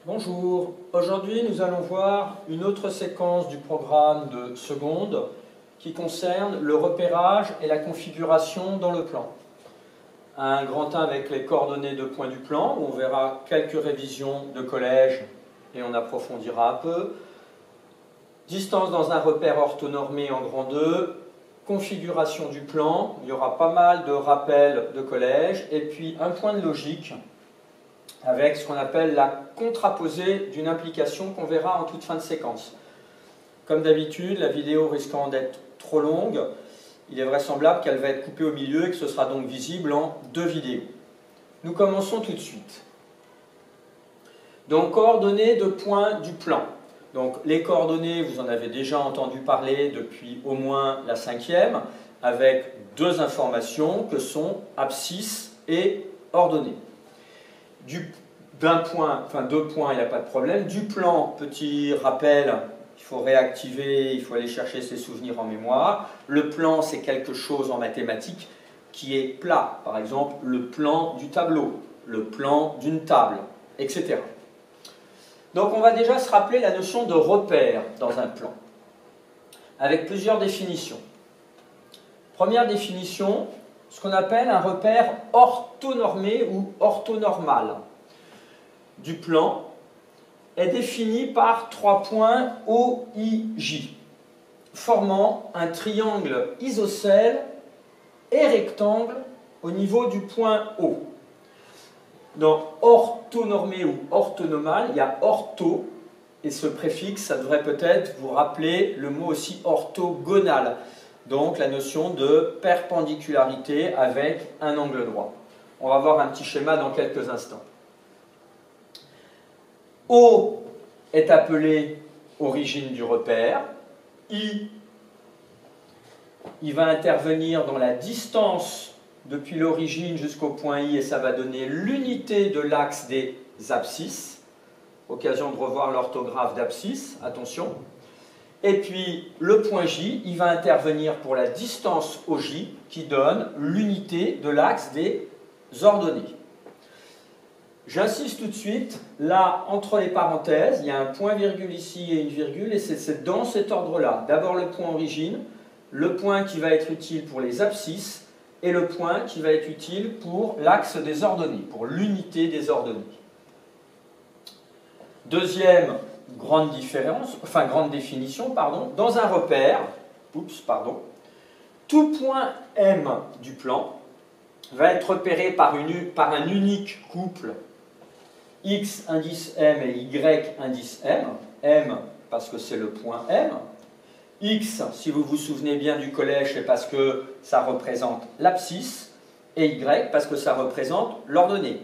Bonjour, aujourd'hui nous allons voir une autre séquence du programme de seconde qui concerne le repérage et la configuration dans le plan. Un grand 1 avec les coordonnées de points du plan où on verra quelques révisions de collège et on approfondira un peu. Distance dans un repère orthonormé en grand 2, configuration du plan, il y aura pas mal de rappels de collège et puis un point de logique avec ce qu'on appelle la contraposée d'une implication qu'on verra en toute fin de séquence. Comme d'habitude, la vidéo risquant d'être trop longue, il est vraisemblable qu'elle va être coupée au milieu et que ce sera donc visible en 2 vidéos. Nous commençons tout de suite. Donc, coordonnées de points du plan. Donc, les coordonnées, vous en avez déjà entendu parler depuis au moins la 5e, avec 2 informations que sont abscisse et ordonnée. D'un point, enfin 2 points, il n'y a pas de problème. Du plan, petit rappel, il faut réactiver, il faut aller chercher ses souvenirs en mémoire. Le plan, c'est quelque chose en mathématiques qui est plat. Par exemple, le plan du tableau, le plan d'une table, etc. Donc on va déjà se rappeler la notion de repère dans un plan, avec plusieurs définitions. Première définition, ce qu'on appelle un repère orthonormé ou orthonormal du plan est défini par 3 points OIJ, formant un triangle isocèle et rectangle au niveau du point O. Dans orthonormé ou orthonormal, il y a ortho, et ce préfixe, ça devrait peut-être vous rappeler le mot aussi orthogonal, donc la notion de perpendicularité avec un angle droit. On va voir un petit schéma dans quelques instants. O est appelé origine du repère. I, il va intervenir dans la distance depuis l'origine jusqu'au point I et ça va donner l'unité de l'axe des abscisses. Occasion de revoir l'orthographe d'abscisse, attention. Et puis le point J, il va intervenir pour la distance OJ qui donne l'unité de l'axe des ordonnées. J'insiste tout de suite, là, entre les parenthèses, il y a un point-virgule ici et une virgule, et c'est dans cet ordre-là. D'abord le point origine, le point qui va être utile pour les abscisses, et le point qui va être utile pour l'axe des ordonnées, pour l'unité des ordonnées. Deuxième grande définition, dans un repère, tout point M du plan va être repéré par un unique couple X indice M et Y indice M. M parce que c'est le point M. X, si vous vous souvenez bien du collège, c'est parce que ça représente l'abscisse. Et Y parce que ça représente l'ordonnée.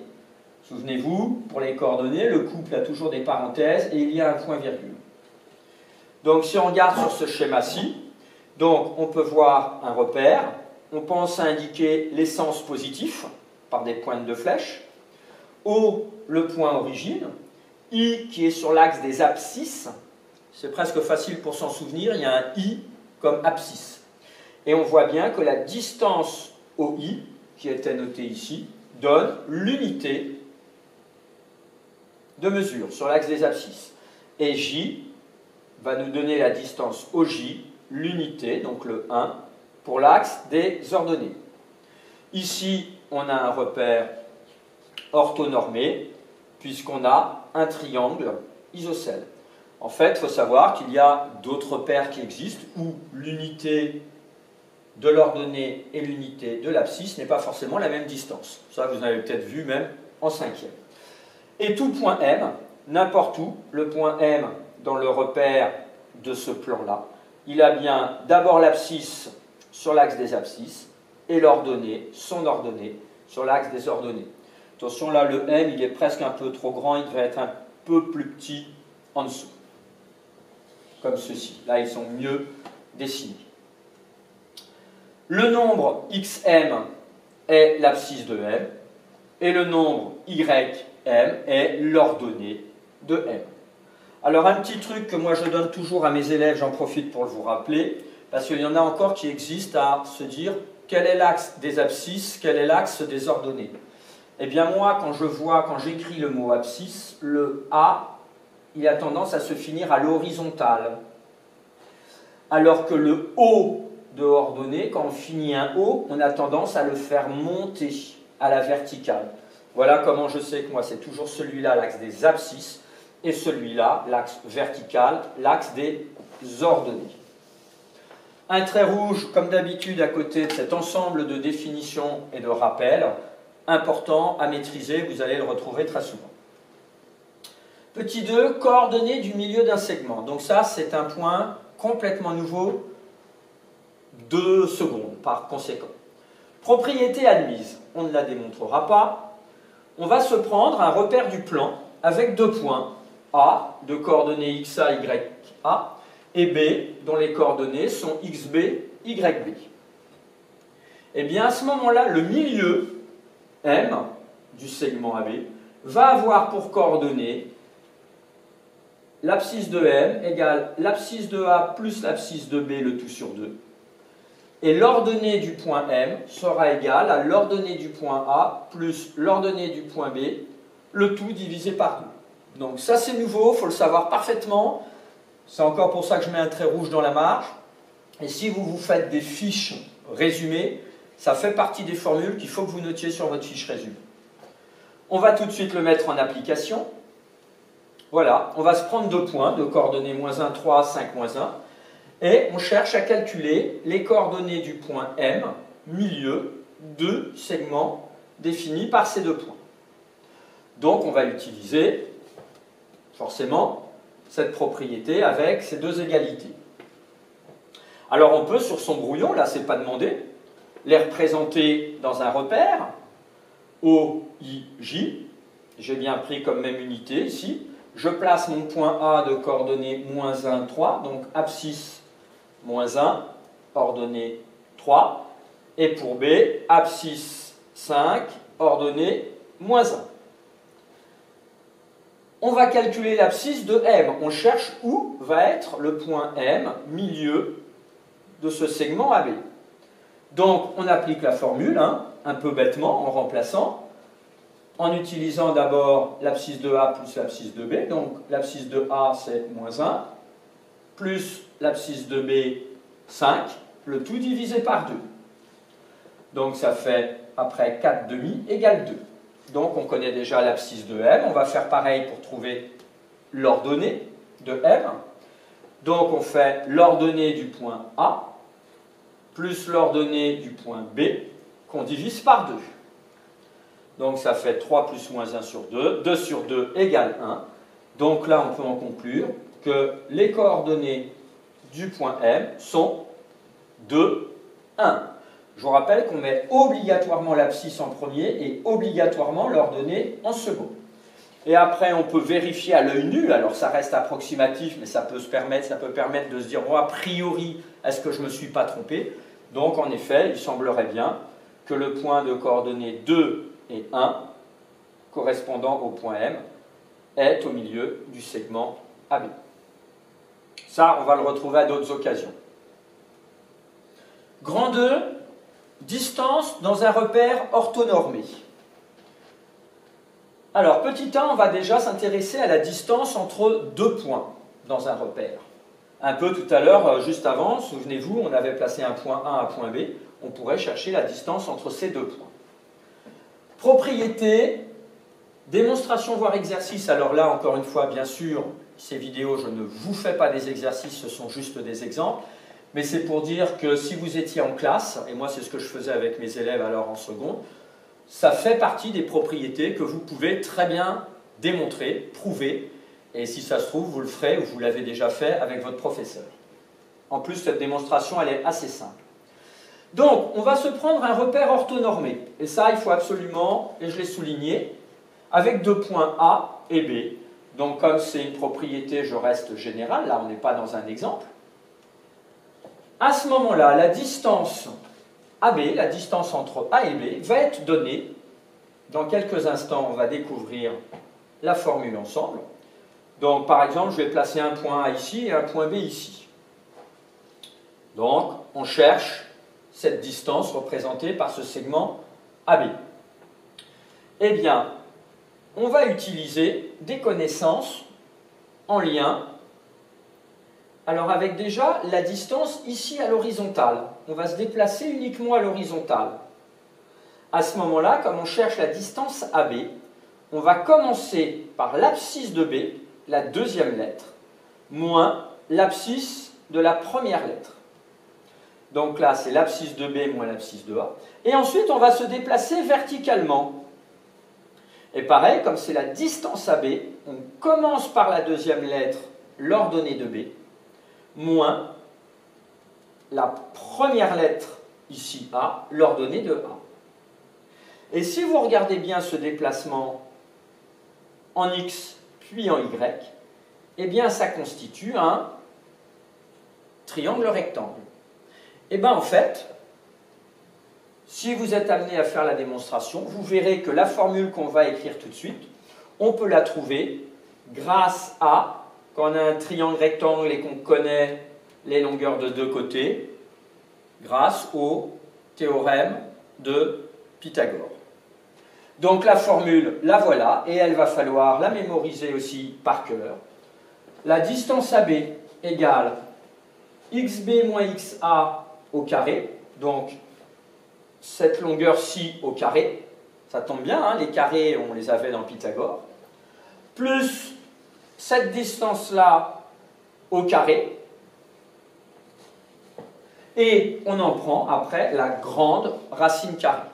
Souvenez-vous, pour les coordonnées, le couple a toujours des parenthèses et il y a un point-virgule. Donc si on regarde sur ce schéma-ci, donc on peut voir un repère. On pense à indiquer l'essence positif par des pointes de flèche. O, le point origine. I, qui est sur l'axe des abscisses. C'est presque facile pour s'en souvenir. Il y a un I comme abscisse. Et on voit bien que la distance OI, qui était notée ici, donne l'unité de mesure sur l'axe des abscisses. Et J va nous donner la distance OJ, l'unité, donc le 1, pour l'axe des ordonnées. Ici, on a un repère orthonormé, puisqu'on a un triangle isocèle. En fait, il faut savoir qu'il y a d'autres repères qui existent, où l'unité de l'ordonnée et l'unité de l'abscisse n'est pas forcément la même distance. Ça, vous avez peut-être vu même en 5e. Et tout point M, n'importe où, le point M dans le repère de ce plan-là, il a bien d'abord l'abscisse sur l'axe des abscisses et l'ordonnée, son ordonnée, sur l'axe des ordonnées. Attention, là, le M, il est presque un peu trop grand, il devrait être un peu plus petit en dessous. Comme ceci. Là, ils sont mieux dessinés. Le nombre XM est l'abscisse de M et le nombre YM est l'ordonnée de M. Alors, un petit truc que moi je donne toujours à mes élèves, j'en profite pour vous rappeler, parce qu'il y en a encore qui existent à se dire quel est l'axe des abscisses, quel est l'axe des ordonnées. Eh bien moi, quand j'écris le mot abscisse, le A, il a tendance à se finir à l'horizontale. Alors que le O de ordonnée, quand on finit un O, on a tendance à le faire monter à la verticale. Voilà comment je sais que moi, c'est toujours celui-là, l'axe des abscisses, et celui-là, l'axe vertical, l'axe des ordonnées. Un trait rouge, comme d'habitude, à côté de cet ensemble de définitions et de rappels, important à maîtriser, vous allez le retrouver très souvent. Petit 2, coordonnées du milieu d'un segment. Donc ça, c'est un point complètement nouveau, 2 secondes par conséquent. Propriété admise, on ne la démontrera pas. On va se prendre un repère du plan avec 2 points, A, de coordonnées XA, YA, et B, dont les coordonnées sont XB, YB. Eh bien, à ce moment-là, le milieu M du segment AB va avoir pour coordonnées l'abscisse de M égale l'abscisse de A plus l'abscisse de B, le tout sur 2. Et l'ordonnée du point M sera égale à l'ordonnée du point A plus l'ordonnée du point B, le tout divisé par 2. Donc ça c'est nouveau, il faut le savoir parfaitement. C'est encore pour ça que je mets un trait rouge dans la marge. Et si vous vous faites des fiches résumées, ça fait partie des formules qu'il faut que vous notiez sur votre fiche résumée. On va tout de suite le mettre en application. Voilà, on va se prendre 2 points, de coordonnées -1, 3, 5, -1. Et on cherche à calculer les coordonnées du point M, milieu, de segments définis par ces 2 points. Donc on va utiliser, forcément, cette propriété avec ces 2 égalités. Alors on peut, sur son brouillon, là c'est pas demandé, les représenter dans un repère, O, I, J. J'ai bien pris comme même unité ici. Je place mon point A de coordonnées -1, 3, donc abscisse -1, ordonnée 3. Et pour B, abscisse 5, ordonnée -1. On va calculer l'abscisse de M. On cherche où va être le point M, milieu de ce segment AB. Donc, on applique la formule, un peu bêtement, en remplaçant, en utilisant d'abord l'abscisse de A plus l'abscisse de B. Donc, l'abscisse de A, c'est -1, plus l'abscisse de B, 5, le tout divisé par 2. Donc, ça fait, après 4/2 égale 2. Donc, on connaît déjà l'abscisse de M. On va faire pareil pour trouver l'ordonnée de M. Donc, on fait l'ordonnée du point A plus l'ordonnée du point B qu'on divise par 2. Donc, ça fait 3 plus -1 sur 2. 2 sur 2 égale 1. Donc, là, on peut en conclure que les coordonnées du point M sont 2, 1. Je vous rappelle qu'on met obligatoirement l'abscisse en premier et obligatoirement l'ordonnée en second. Et après, on peut vérifier à l'œil nu, alors ça reste approximatif, mais ça peut permettre de se dire, bon, a priori, est-ce que je ne me suis pas trompé? Donc, en effet, il semblerait bien que le point de coordonnées 2 et 1, correspondant au point M, est au milieu du segment AB. Ça, on va le retrouver à d'autres occasions. Grand 2, distance dans un repère orthonormé. Alors, petit 1, on va déjà s'intéresser à la distance entre 2 points dans un repère. Un peu tout à l'heure, juste avant, souvenez-vous, on avait placé un point A, un point B. On pourrait chercher la distance entre ces 2 points. Propriété, démonstration voire exercice. Alors là, encore une fois, bien sûr, ces vidéos, je ne vous fais pas des exercices, ce sont juste des exemples. Mais c'est pour dire que si vous étiez en classe, et moi c'est ce que je faisais avec mes élèves alors en seconde, ça fait partie des propriétés que vous pouvez très bien démontrer, prouver, et si ça se trouve, vous le ferez ou vous l'avez déjà fait avec votre professeur. En plus, cette démonstration, elle est assez simple. Donc, on va se prendre un repère orthonormé, et ça, il faut absolument, et je l'ai souligné, avec 2 points A et B. Donc, comme c'est une propriété, je reste général, là on n'est pas dans un exemple. À ce moment-là, la distance AB, la distance entre A et B, va être donnée. Dans quelques instants, on va découvrir la formule ensemble. Donc, par exemple, je vais placer un point A ici et un point B ici. Donc, on cherche cette distance représentée par ce segment AB. Eh bien, on va utiliser des connaissances en lien. Alors avec déjà la distance ici à l'horizontale. On va se déplacer uniquement à l'horizontale. À ce moment-là, comme on cherche la distance AB, on va commencer par l'abscisse de B, la deuxième lettre, moins l'abscisse de la première lettre. Donc là, c'est l'abscisse de B moins l'abscisse de A. Et ensuite, on va se déplacer verticalement. Et pareil, comme c'est la distance AB, on commence par la deuxième lettre, l'ordonnée de B, moins la première lettre, ici A, l'ordonnée de A. Et si vous regardez bien ce déplacement en X puis en Y, eh bien ça constitue un triangle rectangle. Eh bien en fait, si vous êtes amené à faire la démonstration, vous verrez que la formule qu'on va écrire tout de suite, on peut la trouver grâce à, quand on a un triangle rectangle et qu'on connaît les longueurs de deux côtés, grâce au théorème de Pythagore. Donc la formule, la voilà, et elle va falloir la mémoriser aussi par cœur. La distance AB égale xb moins xa au carré, donc cette longueur-ci au carré, ça tombe bien, hein, les carrés on les avait dans Pythagore, plus cette distance-là au carré, et on en prend après la grande racine carrée.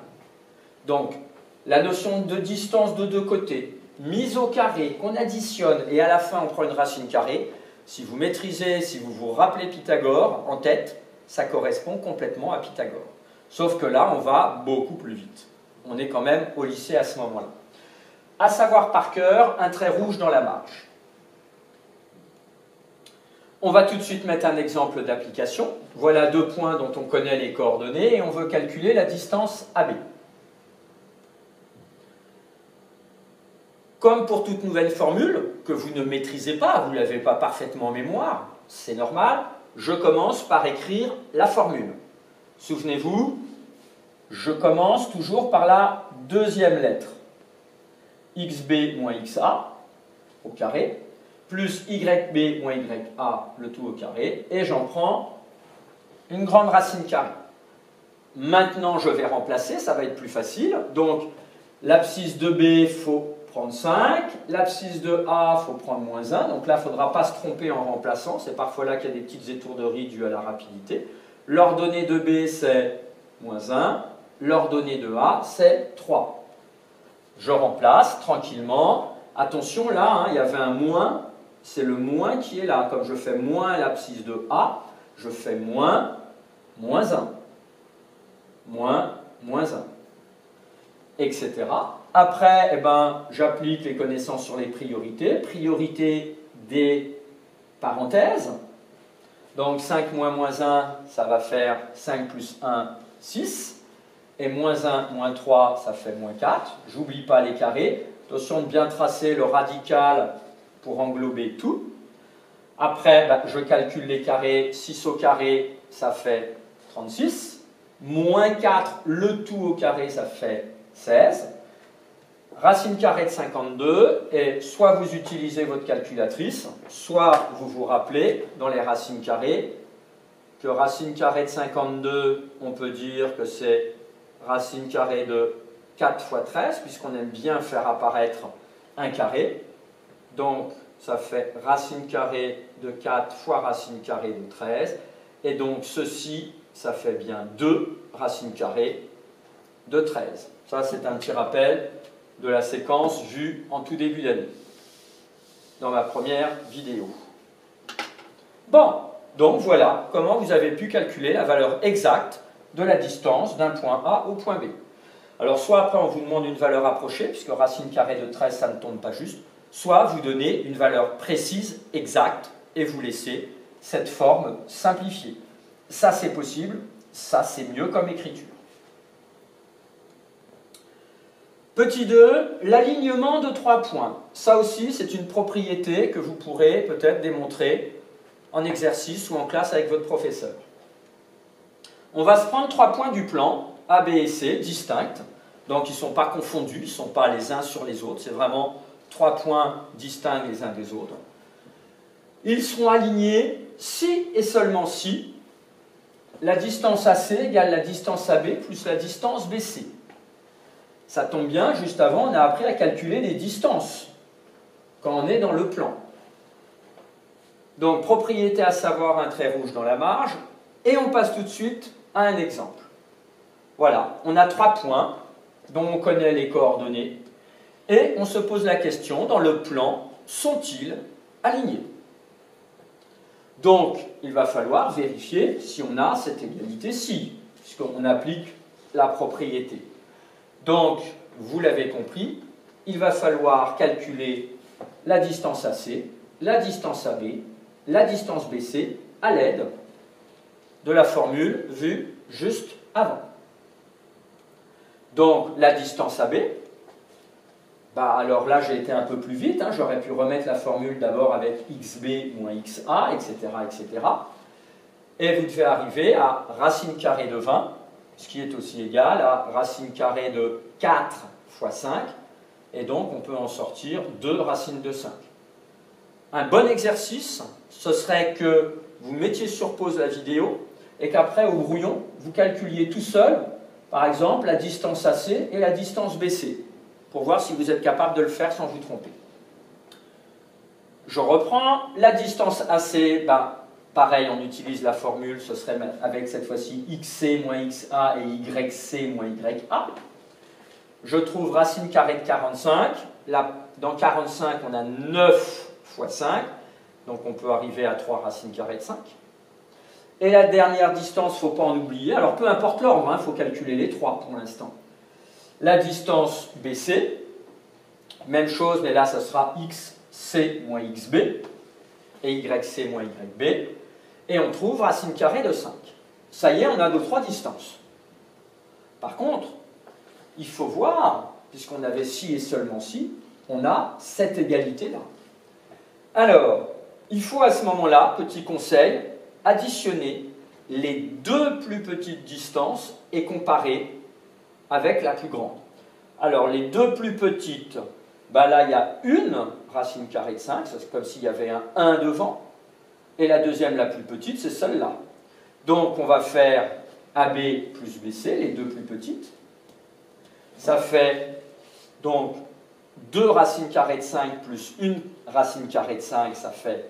Donc la notion de distance de deux côtés, mise au carré, qu'on additionne, et à la fin on prend une racine carrée, si vous maîtrisez, si vous vous rappelez Pythagore en tête, ça correspond complètement à Pythagore. Sauf que là, on va beaucoup plus vite. On est quand même au lycée à ce moment-là. À savoir par cœur, un trait rouge dans la marge. On va tout de suite mettre un exemple d'application. Voilà deux points dont on connaît les coordonnées et on veut calculer la distance AB. Comme pour toute nouvelle formule que vous ne maîtrisez pas, vous ne l'avez pas parfaitement en mémoire, c'est normal, je commence par écrire la formule. Souvenez-vous, je commence toujours par la deuxième lettre. xb moins xa au carré, plus yb moins ya, le tout au carré, et j'en prends une grande racine carrée. Maintenant, je vais remplacer, ça va être plus facile. Donc, l'abscisse de B, il faut prendre 5. L'abscisse de A, il faut prendre moins 1. Donc là, il ne faudra pas se tromper en remplaçant. C'est parfois là qu'il y a des petites étourderies dues à la rapidité. L'ordonnée de B, c'est moins 1. L'ordonnée de A, c'est 3. Je remplace tranquillement. Attention, là, hein, il y avait un moins. C'est le moins qui est là. Comme je fais moins l'abscisse de A, je fais moins 1. Moins 1. Etc. Après, eh ben, j'applique les connaissances sur les priorités. Priorité des parenthèses. Donc 5 moins moins 1, ça va faire 5 plus 1, 6. Et moins 1, moins 3, ça fait moins 4. J'oublie pas les carrés. Attention de bien tracer le radical pour englober tout. Après, ben, je calcule les carrés. 6 au carré, ça fait 36. Moins 4, le tout au carré, ça fait 16. Racine carrée de 52, et soit vous utilisez votre calculatrice, soit vous vous rappelez dans les racines carrées que racine carrée de 52, on peut dire que c'est racine carrée de 4 fois 13, puisqu'on aime bien faire apparaître un carré. Donc, ça fait racine carrée de 4 fois racine carrée de 13. Et donc, ceci, ça fait bien 2 racines carrées de 13. Ça, c'est un petit rappel de la séquence vue en tout début d'année, dans ma première vidéo. Bon, donc voilà comment vous avez pu calculer la valeur exacte de la distance d'un point A au point B. Alors, soit après on vous demande une valeur approchée, puisque racine carrée de 13, ça ne tombe pas juste, soit vous donnez une valeur précise, exacte, et vous laissez cette forme simplifiée. Ça, c'est possible, ça, c'est mieux comme écriture. Petit 2, l'alignement de 3 points. Ça aussi, c'est une propriété que vous pourrez peut-être démontrer en exercice ou en classe avec votre professeur. On va se prendre 3 points du plan, A, B et C, distincts. Donc ils ne sont pas confondus, ils ne sont pas les uns sur les autres, c'est vraiment 3 points distincts les uns des autres. Ils seront alignés si et seulement si la distance AC égale la distance AB plus la distance BC. Ça tombe bien, juste avant, on a appris à calculer les distances quand on est dans le plan. Donc, propriété à savoir un trait rouge dans la marge, et on passe tout de suite à un exemple. Voilà, on a 3 points dont on connaît les coordonnées, et on se pose la question, dans le plan, sont-ils alignés? Donc, il va falloir vérifier si on a cette égalité-ci, puisqu'on applique la propriété. Donc, vous l'avez compris, il va falloir calculer la distance AC, la distance AB, la distance BC à l'aide de la formule vue juste avant. Donc, la distance AB, alors là j'ai été un peu plus vite, hein, j'aurais pu remettre la formule d'abord avec xb moins xa, etc., etc. Et vous devez arriver à racine carrée de 20, ce qui est aussi égal à racine carrée de 4 fois 5, et donc on peut en sortir 2 racines de 5. Un bon exercice, ce serait que vous mettiez sur pause la vidéo, et qu'après au brouillon, vous calculiez tout seul, par exemple, la distance AC et la distance BC, pour voir si vous êtes capable de le faire sans vous tromper. Je reprends la distance AC, pareil, on utilise la formule, ce serait avec cette fois-ci xc moins xa et yc moins ya. Je trouve racine carrée de 45. Là, dans 45, on a 9 fois 5, donc on peut arriver à 3 racines carrées de 5. Et la dernière distance, il ne faut pas en oublier, alors peu importe l'ordre, il faut calculer les 3 pour l'instant. La distance BC, même chose, mais là, ça sera xc moins xb et yc moins yb. Et on trouve racine carrée de 5. Ça y est, on a nos 3 distances. Par contre, il faut voir, puisqu'on avait si et seulement si, on a cette égalité-là. Alors, il faut à ce moment-là, petit conseil, additionner les 2 plus petites distances et comparer avec la plus grande. Alors, les 2 plus petites, là, il y a une racine carrée de 5, c'est comme s'il y avait un 1 devant. Et la deuxième, la plus petite, c'est celle-là. Donc, on va faire AB plus BC, les 2 plus petites. Ça fait donc 2 racines carrées de 5 plus 1 racine carrée de 5, ça fait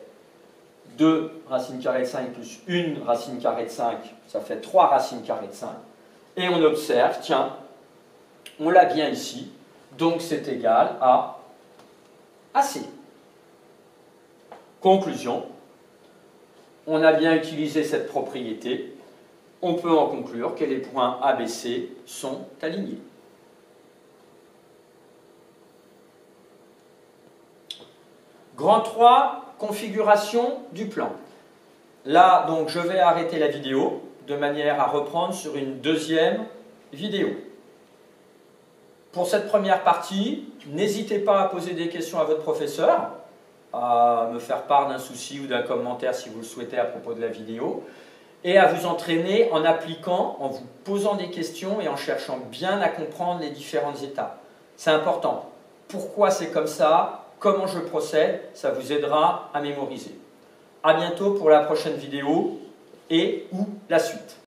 2 racines carrées de 5 plus 1 racine carrée de 5, ça fait 3 racines carrées de 5. Et on observe, tiens, on l'a bien ici, donc c'est égal à AC. Conclusion, on a bien utilisé cette propriété, on peut en conclure que les points ABC sont alignés. Grand 3, configuration du plan. Là, donc, je vais arrêter la vidéo de manière à reprendre sur une deuxième vidéo. Pour cette première partie, n'hésitez pas à poser des questions à votre professeur, à me faire part d'un souci ou d'un commentaire si vous le souhaitez à propos de la vidéo, et à vous entraîner en appliquant, en vous posant des questions et en cherchant bien à comprendre les différentes étapes. C'est important. Pourquoi c'est comme ça? Comment je procède? Ça vous aidera à mémoriser. À bientôt pour la prochaine vidéo et ou la suite.